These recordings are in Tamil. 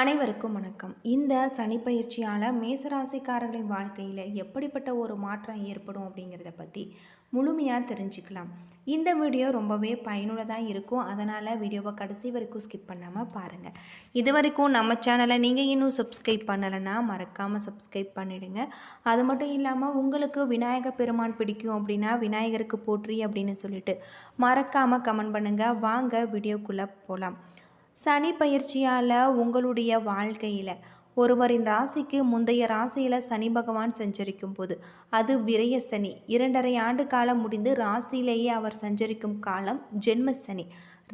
அனைவருக்கும் வணக்கம். இந்த சனிப்பெயர்ச்சியால் மேசராசிக்காரர்களின் வாழ்க்கையில் எப்படிப்பட்ட ஒரு மாற்றம் ஏற்படும் அப்படிங்கிறத பற்றி முழுமையாக தெரிஞ்சுக்கலாம். இந்த வீடியோ ரொம்பவே பயனுள்ளதாக இருக்கும். அதனால் வீடியோவை கடைசி வரைக்கும் ஸ்கிப் பண்ணாமல் பாருங்கள். இது வரைக்கும் நம்ம சேனலை நீங்கள் இன்னும் சப்ஸ்கிரைப் பண்ணலைன்னா மறக்காமல் சப்ஸ்கிரைப் பண்ணிவிடுங்க. அது மட்டும் இல்லாமல் உங்களுக்கு விநாயகர் பெருமான் பிடிக்கும் அப்படின்னா விநாயகருக்கு போற்றி அப்படின்னு சொல்லிட்டு மறக்காமல் கமெண்ட் பண்ணுங்கள். வாங்க வீடியோக்குள்ளே போகலாம். சனி பயிற்சியால் உங்களுடைய வாழ்க்கையில் ஒருவரின் ராசிக்கு முந்தைய ராசியில் சனி பகவான் சஞ்சரிக்கும் போது அது விரய சனி. 2.5 ஆண்டு காலம் முடிந்து ராசியிலேயே அவர் சஞ்சரிக்கும் காலம் ஜென்ம சனி.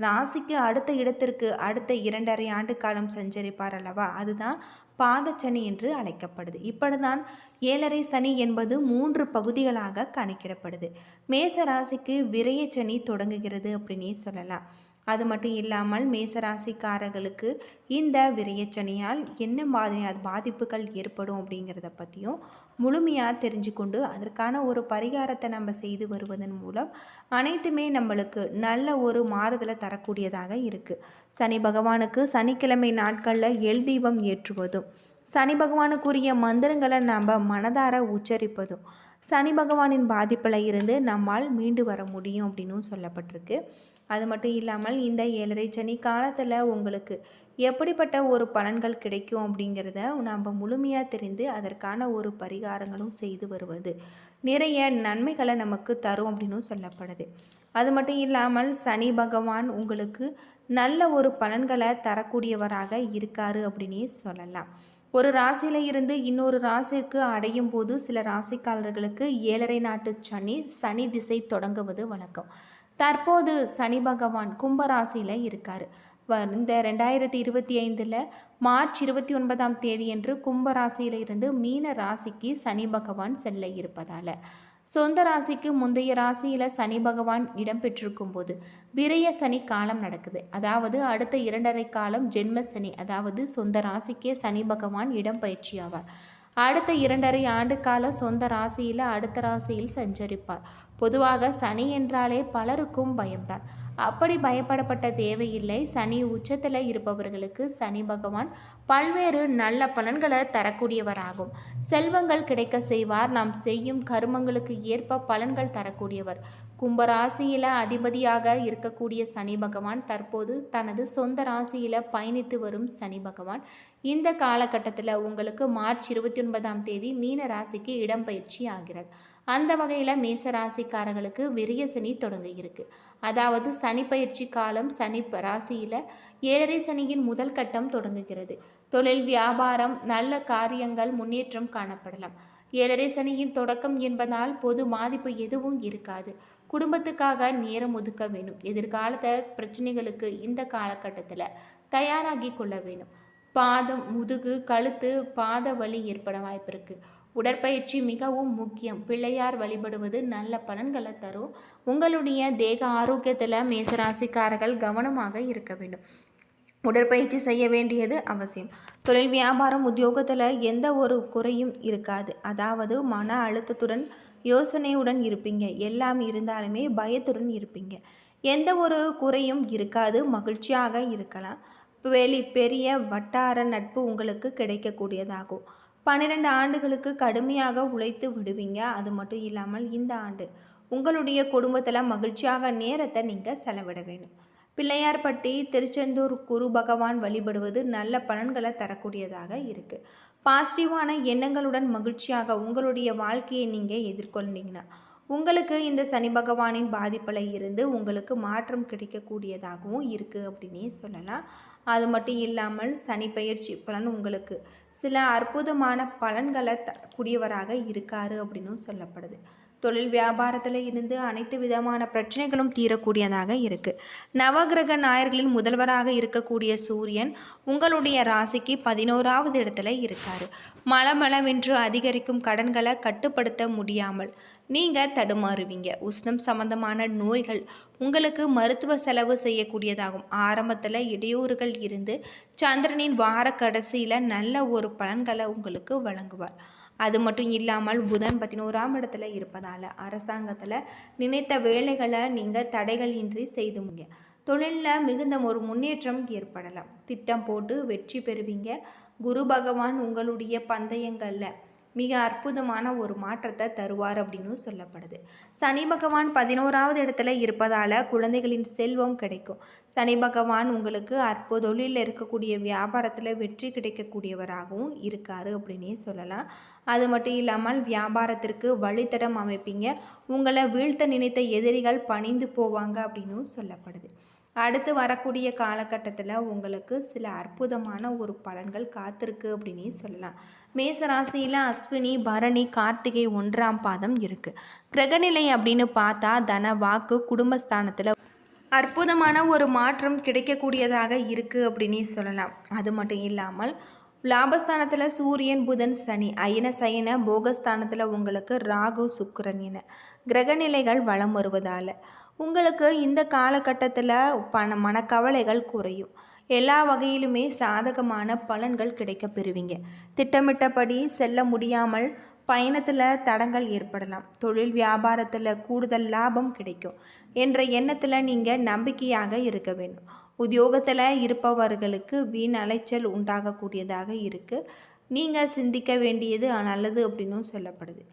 ராசிக்கு அடுத்த இடத்திற்கு அடுத்த 2.5 ஆண்டு காலம் சஞ்சரிப்பார் அல்லவா, அதுதான் பாதச்சனி என்று அழைக்கப்படுது. இப்படிதான் 7.5 சனி என்பது 3 பகுதிகளாக கணக்கிடப்படுது. மேச ராசிக்கு விரய சனி தொடங்குகிறது அப்படின்னே சொல்லலாம். அது மட்டும் இல்லாமல் மேசராசிக்காரர்களுக்கு இந்த விரயச்சனியால் என்ன மாதிரியான பாதிப்புகள் ஏற்படும் அப்படிங்கிறத பற்றியும் முழுமையாக தெரிஞ்சுக்கொண்டு அதற்கான ஒரு பரிகாரத்தை நம்ம செய்து வருவதன் மூலம் அனைத்துமே நம்மளுக்கு நல்ல ஒரு மாறுதலை தரக்கூடியதாக இருக்குது. சனி பகவானுக்கு சனிக்கிழமை நாட்களில் எல் தீபம் ஏற்றுவதும் சனி பகவானுக்குரிய மந்திரங்களை நாம் மனதார உச்சரிப்பதும் சனி பகவானின் பாதிப்பில் இருந்து நம்மால் மீண்டு வர முடியும் அப்படின்னு சொல்லப்பட்டிருக்கு. அது மட்டும் இல்லாமல் இந்த 7.5 சனி காலத்தில் உங்களுக்கு எப்படிப்பட்ட ஒரு பலன்கள் கிடைக்கும் அப்படிங்கிறத நாம் முழுமையாக தெரிந்து அதற்கான ஒரு பரிகாரங்களும் செய்து வருவது நிறைய நன்மைகளை நமக்கு தரும் அப்படின்னு சொல்லப்படுது. அது மட்டும் இல்லாமல் சனி பகவான் உங்களுக்கு நல்ல ஒரு பலன்களை தரக்கூடியவராக இருக்காரு அப்படின்னே சொல்லலாம். ஒரு ராசியில் இருந்து இன்னொரு ராசிக்கு அடையும் போது சில ராசிக்காரர்களுக்கு 7.5 நாட்டு சனி திசை தொடங்குவது வழக்கம். தற்போது சனி பகவான் கும்பராசியில் இருக்கார். இந்த 2025 மார்ச் 29ஆம் தேதியன்று கும்பராசியில் இருந்து மீன ராசிக்கு சனி பகவான் செல்ல இருப்பதால் சொந்த ராசிக்கு முந்தைய ராசியில் சனி பகவான் இடம்பெற்றிருக்கும் போது விரய சனி காலம் நடக்குது. அதாவது அடுத்த 2.5 காலம் ஜென்ம சனி, அதாவது சொந்த ராசிக்கே சனி பகவான் இடம்பெயர்ச்சி ஆவார். அடுத்த 2.5 ஆண்டு காலம் சொந்த ராசியில் அடுத்த ராசியில் சஞ்சரிப்பார். பொதுவாக சனி என்றாலே பலருக்கும் பயம்தான். அப்படி பயப்படப்பட்ட தேவையில்லை. சனி உச்சத்தில் இருப்பவர்களுக்கு சனி பகவான் பல்வேறு நல்ல பலன்களை தரக்கூடியவராகும். செல்வங்கள் கிடைக்க செய்வார். நாம் செய்யும் கர்மங்களுக்கு ஏற்ப பலன்கள் தரக்கூடியவர். கும்பராசியில் அதிபதியாக இருக்கக்கூடிய சனி பகவான் தற்போது தனது சொந்த ராசியில் பயணித்து வரும் சனி பகவான் இந்த காலகட்டத்தில் உங்களுக்கு மார்ச் 29ஆம் தேதி மீன ராசிக்கு இடம்பெயர்ச்சி ஆகிறார். அந்த வகையில் மேச ராசிக்காரர்களுக்கு விரய சனி தொடங்க இருக்கு. அதாவது சனி பயிற்சி காலம் சனி ராசியில் 7.5 சனியின் முதல் கட்டம் தொடங்குகிறது. தொழில் வியாபாரம் நல்ல காரியங்கள் முன்னேற்றம் காணப்படலாம். 7.5 சனியின் தொடக்கம் என்பதால் பொது பாதிப்பு எதுவும் இருக்காது. குடும்பத்துக்காக நேரம் ஒதுக்க வேணும். எதிர்காலத்த பிரச்சனைகளுக்கு இந்த காலகட்டத்தில் தயாராகி கொள்ள வேணும். பாதம், முதுகு, கழுத்து, பாத வலி ஏற்பட வாய்ப்பு இருக்குது. உடற்பயிற்சி மிகவும் முக்கியம். பிள்ளையார் வழிபடுவது நல்ல பலன்களை தரும். உங்களுடைய தேக ஆரோக்கியத்தில் மேசராசிக்காரர்கள் கவனமாக இருக்க வேண்டும். உடற்பயிற்சி செய்ய வேண்டியது அவசியம். தொழில் வியாபாரம் உத்தியோகத்தில் எந்த ஒரு குறையும் இருக்காது. அதாவது மன அழுத்தத்துடன் யோசனையுடன் இருப்பீங்க. எல்லாம் இருந்தாலுமே பயத்துடன் இருப்பீங்க. எந்த ஒரு குறையும் இருக்காது. மகிழ்ச்சியாக இருக்கலாம். பெரிய வட்டார நட்பு உங்களுக்கு கிடைக்கக்கூடியதாகும். 12 ஆண்டுகளுக்கு கடுமையாக உழைத்து விடுவீங்க. அது மட்டும் இல்லாமல் இந்த ஆண்டு உங்களுடைய குடும்பத்தில் மகிழ்ச்சியாக நேரத்தை நீங்கள் செலவிட வேண்டும். பிள்ளையார்பட்டி, திருச்செந்தூர் குரு பகவான் வழிபடுவது நல்ல பலன்களை தரக்கூடியதாக இருக்குது. பாசிட்டிவான எண்ணங்களுடன் மகிழ்ச்சியாக உங்களுடைய வாழ்க்கையை நீங்கள் எதிர்கொண்டீங்கன்னா உங்களுக்கு இந்த சனி பகவானின் பாதிப்பில் இருந்து உங்களுக்கு மாற்றம் கிடைக்கக்கூடியதாகவும் இருக்குது அப்படின்னே சொல்லலாம். அது மட்டும் இல்லாமல் சனி பயிற்சி பலன் உங்களுக்கு சில அற்புதமான பலன்களை தரக்கூடியவராக இருக்காரு அப்படின்னும் சொல்லப்படுது. தொழில் வியாபாரத்தில் இருந்து அனைத்து விதமான பிரச்சனைகளும் தீரக்கூடியதாக இருக்குது. நவகிரக நாயர்களின் முதல்வராக இருக்கக்கூடிய சூரியன் உங்களுடைய ராசிக்கு 11ஆவது இடத்துல இருக்கார். மளமளவென்று அதிகரிக்கும் கடன்களை கட்டுப்படுத்த முடியாமல் நீங்கள் தடுமாறுவீங்க. உஷ்ணம் சம்பந்தமான நோய்கள் உங்களுக்கு மருத்துவ செலவு செய்யக்கூடியதாகும். ஆரம்பத்தில் இடையூறுகள் இருந்து சந்திரனின் வார கடைசியில் நல்ல ஒரு பலன்களை உங்களுக்கு வழங்குவார். அது மட்டும் இல்லாமல் புதன் 11ஆம் இடத்துல இருப்பதால் அரசாங்கத்தில் நினைத்த வேலைகளை நீங்கள் தடைகள் இன்றி செய்து முடியுங்க. தொழிலில் மிகுந்த ஒரு முன்னேற்றம் ஏற்படலாம். திட்டம் போட்டு வெற்றி பெறுவீங்க. குரு பகவான் உங்களுடைய பந்தயங்களில் மிக அற்புதமான ஒரு மாற்றத்தை தருவார் அப்படின்னு சொல்லப்படுது. சனி பகவான் 11வது இடத்துல இருப்பதால் குழந்தைகளின் செல்வம் கிடைக்கும். சனி பகவான் உங்களுக்கு தொழிலில் இருக்கக்கூடிய வியாபாரத்தில் வெற்றி கிடைக்கக்கூடியவராகவும் இருக்கார் அப்படின்னே சொல்லலாம். அது மட்டும் இல்லாமல் வியாபாரத்திற்கு வழித்தடம் அமைப்பீங்க. உங்களை வீழ்த்த நினைத்த எதிரிகள் பணிந்து போவாங்க அப்படின்னு சொல்லப்படுது. அடுத்து வரக்கூடிய காலகட்டத்தில் உங்களுக்கு சில அற்புதமான ஒரு பலன்கள் காத்திருக்கு அப்படின்னே சொல்லலாம். மேசராசியில் அஸ்வினி, பரணி, கார்த்திகை 1ஆம் பாதம் இருக்குது. கிரகநிலை அப்படின்னு பார்த்தா தன, வாக்கு, குடும்பஸ்தானத்தில் அற்புதமான ஒரு மாற்றம் கிடைக்கக்கூடியதாக இருக்குது அப்படின்னே சொல்லலாம். அது மட்டும் இல்லாமல் லாபஸ்தானத்தில் சூரியன், புதன், சனி, அயன சயன போகஸ்தானத்தில் உங்களுக்கு ராகு, சுக்கிரன் என கிரகநிலைகள் வலம் வருவதால் உங்களுக்கு இந்த காலகட்டத்தில் மனக்கவலைகள் குறையும். எல்லா வகையிலுமே சாதகமான பலன்கள் கிடைக்க பெறுவீங்க. திட்டமிட்டபடி செல்ல முடியாமல் பயணத்தில் தடங்கள் ஏற்படலாம். தொழில் வியாபாரத்தில் கூடுதல் லாபம் கிடைக்கும் என்ற எண்ணத்தில் நீங்கள் நம்பிக்கையாக இருக்க வேண்டும். உத்தியோகத்தில் இருப்பவர்களுக்கு வீண் அலைச்சல் உண்டாகக்கூடியதாக இருக்குது. நீங்கள் சிந்திக்க வேண்டியது நல்லது அப்படின்னு சொல்லப்படுது.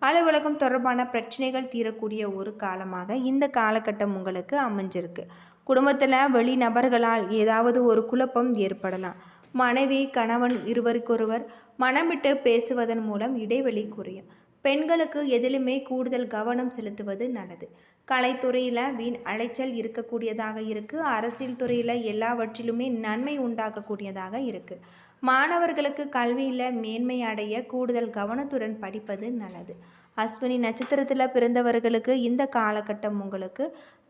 அலுவலகம் தொடர்பான பிரச்சனைகள் தீரக்கூடிய ஒரு காலமாக இந்த காலகட்டம் உங்களுக்கு அமைஞ்சிருக்கு. குடும்பத்தில் வெளிநபர்களால் ஏதாவது ஒரு குழப்பம் ஏற்படலாம். மனைவி, கணவன் இருவருக்கொருவர் மனமிட்டு பேசுவதன் மூலம் இடைவெளி குறையும். பெண்களுக்கு எதிலுமே கூடுதல் கவனம் செலுத்துவது நல்லது. கலைத்துறையில் வீண் அலைச்சல் இருக்கக்கூடியதாக இருக்குது. அரசியல் துறையில் எல்லாவற்றிலுமே நன்மை உண்டாகக்கூடியதாக இருக்குது. மாணவர்களுக்கு கல்வியில் மேன்மை அடைய கூடுதல் கவனத்துடன் படிப்பது நல்லது. அஸ்வினி நட்சத்திரத்தில் பிறந்தவர்களுக்கு இந்த காலகட்டம் உங்களுக்கு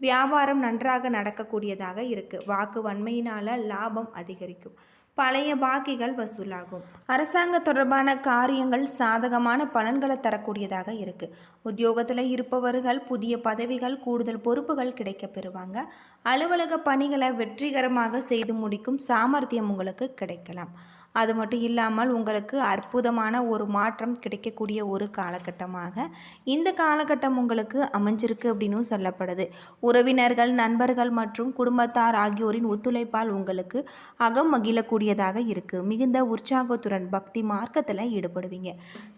வியாபாரம் நன்றாக நடக்கக்கூடியதாக இருக்குது. வாக்கு வன்மையினால் லாபம் அதிகரிக்கும். பழைய பாக்கிகள் வசூலாகும். அரசாங்க தொடர்பான காரியங்கள் சாதகமான பலன்களை தரக்கூடியதாக இருக்குது. உத்தியோகத்தில் இருப்பவர்கள் புதிய பதவிகள், கூடுதல் பொறுப்புகள் கிடைக்க பெறுவாங்க. அலுவலக பணிகளை வெற்றிகரமாக செய்து முடிக்கும் சாமர்த்தியம் உங்களுக்கு கிடைக்கலாம். அது மட்டும் இல்லாமல் உங்களுக்கு அற்புதமான ஒரு மாற்றம் கிடைக்கக்கூடிய ஒரு காலகட்டமாக இந்த காலகட்டம் உங்களுக்கு அமைஞ்சிருக்கு அப்படின்னு சொல்லப்படுது. உறவினர்கள், நண்பர்கள் மற்றும் குடும்பத்தார் ஆகியோரின் ஒத்துழைப்பால் உங்களுக்கு அகம் மகிழக்கூடியதாக இருக்குது. மிகுந்த உற்சாகத்துடன் பக்தி மார்க்கத்தில் ஈடுபடுவீங்க.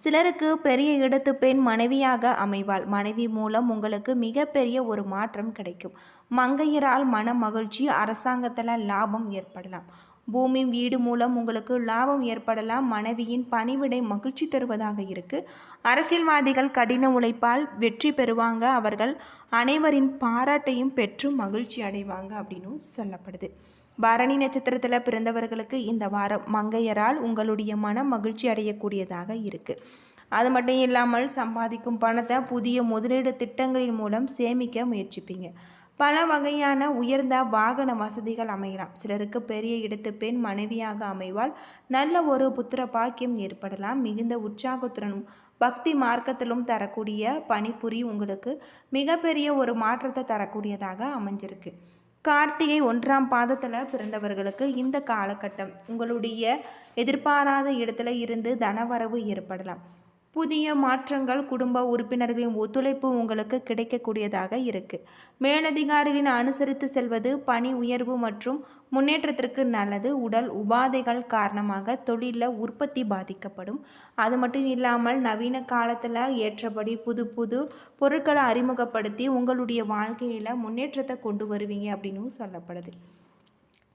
சிலருக்கு பெரிய இடத்து பெண் மனைவியாக அமைவாள். மனைவி மூலம் உங்களுக்கு மிகப்பெரிய ஒரு மாற்றம் கிடைக்கும். மங்கையரால் மன மகிழ்ச்சி, அரசாங்கத்தில் லாபம் ஏற்படலாம். பூமி, வீடு மூலம் உங்களுக்கு லாபம் ஏற்படலாம். மனைவியின் பணிவிடை மகிழ்ச்சி தருவதாக இருக்குது. அரசியல்வாதிகள் கடின உழைப்பால் வெற்றி பெறுவாங்க. அவர்கள் அனைவரின் பாராட்டையும் பெற்று மகிழ்ச்சி அடைவாங்க அப்படின்னு சொல்லப்படுது. பரணி நட்சத்திரத்தில் பிறந்தவர்களுக்கு இந்த வாரம் மங்கையரால் உங்களுடைய மன மகிழ்ச்சி அடையக்கூடியதாக இருக்குது. அது மட்டும் இல்லாமல் சம்பாதிக்கும் பணத்தை புதிய முதலீடு திட்டங்களின் மூலம் சேமிக்க முயற்சிப்பீங்க. பல வகையான உயர்ந்த வாகன வசதிகள் அமையலாம். சிலருக்கு பெரிய இடத்து பெண் மனைவியாக அமைவால் நல்ல ஒரு புத்திர பாக்கியம் ஏற்படலாம். மிகுந்த உற்சாகத்துடனும் பக்தி மார்க்கத்திலும் தரக்கூடிய பணிபுரி உங்களுக்கு மிகப்பெரிய ஒரு மாற்றத்தை தரக்கூடியதாக அமைஞ்சிருக்கு. கார்த்திகை 1ஆம் பாதத்தில் பிறந்தவர்களுக்கு இந்த காலகட்டம் உங்களுடைய எதிர்பாராத இடத்துல இருந்து தனவரவு ஏற்படலாம். புதிய மாற்றங்கள், குடும்ப உறுப்பினர்களின் ஒத்துழைப்பு உங்களுக்கு கிடைக்கக்கூடியதாக இருக்குது. மேலதிகாரிகளின் அனுசரித்து செல்வது பணி உயர்வு மற்றும் முன்னேற்றத்திற்கு நல்லது. உடல் உபாதைகள் காரணமாக தொழிலில் உற்பத்தி பாதிக்கப்படும். அது மட்டும் இல்லாமல் நவீன காலத்தில் ஏற்றபடி புது புது பொருட்களை அறிமுகப்படுத்தி உங்களுடைய வாழ்க்கையில் முன்னேற்றத்தை கொண்டு வருவீங்க அப்படின்னு சொல்லப்படுது.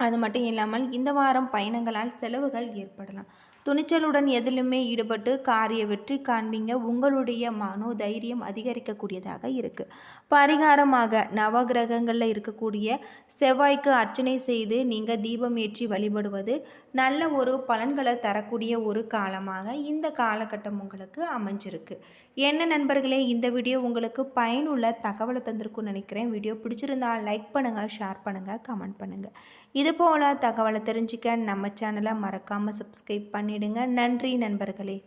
அது மட்டும் இல்லாமல் இந்த வாரம் பயணங்களால் செலவுகள் ஏற்படலாம். துணிச்சலுடன் எதிலுமே ஈடுபட்டு காரிய வெற்றி காண்பீங்க. உங்களுடைய மனோதைரியம் அதிகரிக்கக்கூடியதாக இருக்குது. பரிகாரமாக நவகிரகங்களில் இருக்கக்கூடிய செவ்வாய்க்கு அர்ச்சனை செய்து நீங்கள் தீபம் ஏற்றி வழிபடுவது நல்ல ஒரு பலன்களை தரக்கூடிய ஒரு காலமாக இந்த காலகட்டம் உங்களுக்கு அமைஞ்சிருக்கு. என்ன நண்பர்களே, இந்த வீடியோ உங்களுக்கு பயனுள்ள தகவலை தந்திருக்குன்னு நினைக்கிறேன். வீடியோ பிடிச்சிருந்தால் லைக் பண்ணுங்கள், ஷேர் பண்ணுங்கள், கமெண்ட் பண்ணுங்கள். இதுபோல் தகவலை தெரிஞ்சுக்க நம்ம சேனலை மறக்காமல் சப்ஸ்கிரைப் பண்ணிடுங்க. நன்றி நண்பர்களே.